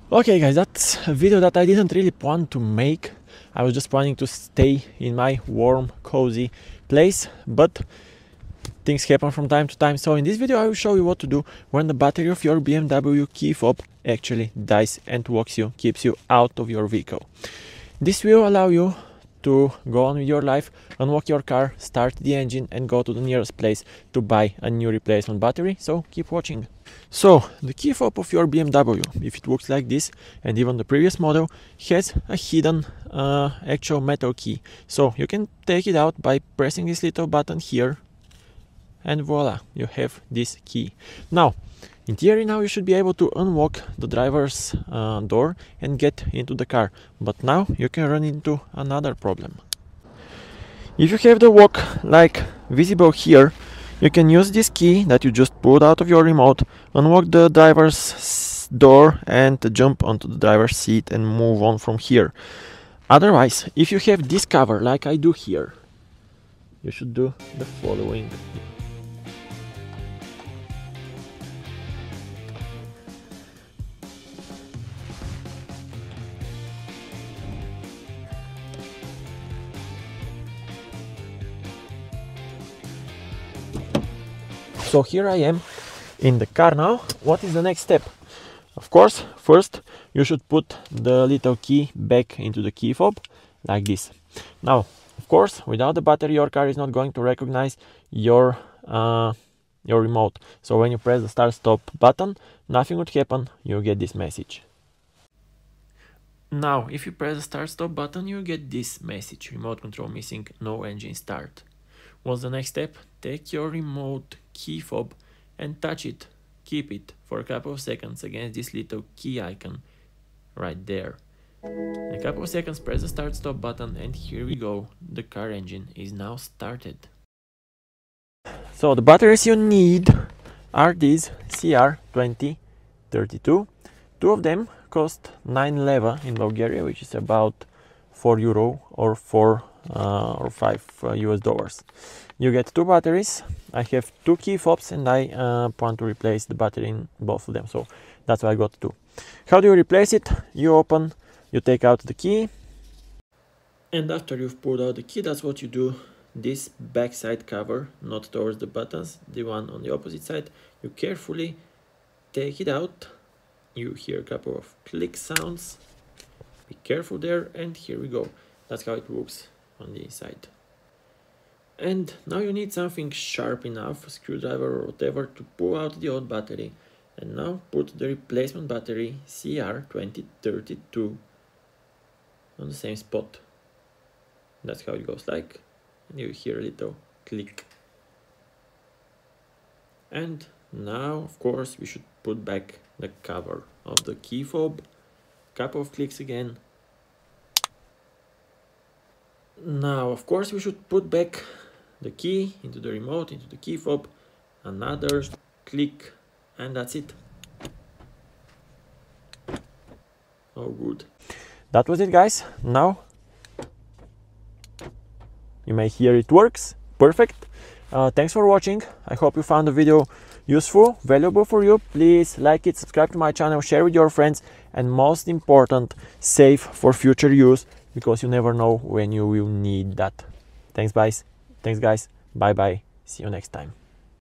Okay guys, that's a video that I didn't really plan to make. I was just planning to stay in my warm, cozy place, but things happen from time to time. So in this video I will show you what to do when the battery of your BMW key fob actually dies and keeps you out of your vehicle. This will allow you to go on with your life, unlock your car, start the engine and go to the nearest place to buy a new replacement battery, so keep watching. So the key fob of your BMW, if it looks like this, and even the previous model, has a hidden actual metal key. So you can take it out by pressing this little button here, and voila, you have this key. Now, in theory now you should be able to unlock the driver's door and get into the car, but now you can run into another problem. If you have the lock like visible here, you can use this key that you just pulled out of your remote, unlock the driver's door and jump onto the driver's seat and move on from here. Otherwise, if you have this cover like I do here, you should do the following. So here I am in the car now. What is the next step? Of course, first you should put the little key back into the key fob like this. Now, of course, without the battery your car is not going to recognize your remote. So when you press the start stop button, nothing would happen, you get this message. Now, if you press the start stop button, you get this message: remote control missing, no engine start. What's the next step? Take your remote key fob and touch it, keep it for a couple of seconds against this little key icon right there. In a couple of seconds press the start stop button and here we go, the car engine is now started. So the batteries you need are these CR2032. Two of them cost 9 leva in Bulgaria, which is about €4 or 5 US dollars. You get two batteries. I have two key fobs and I plan to replace the battery in both of them, so that's why I got two. How do you replace it? You take out the key, and after you've pulled out the key, that's what you do. This backside cover, not towards the buttons, the one on the opposite side, you carefully take it out. You hear a couple of click sounds. Be careful there, and here we go. That's how it looks on the inside. And now you need something sharp enough, a screwdriver or whatever, to pull out the old battery. And now put the replacement battery CR2032 on the same spot. That's how it goes like. And you hear a little click. And now, of course, we should put back the cover of the key fob. Couple of clicks again. Now, of course, we should put back the key into the remote, into the key fob. Another click, and that's it. Oh, good. That was it, guys. Now you may hear it works. Perfect. Thanks for watching. I hope you found the video useful, valuable for you. Please like it, subscribe to my channel, share with your friends, and most important, save for future use, because you never know when you will need that. Thanks guys. Bye bye. See you next time.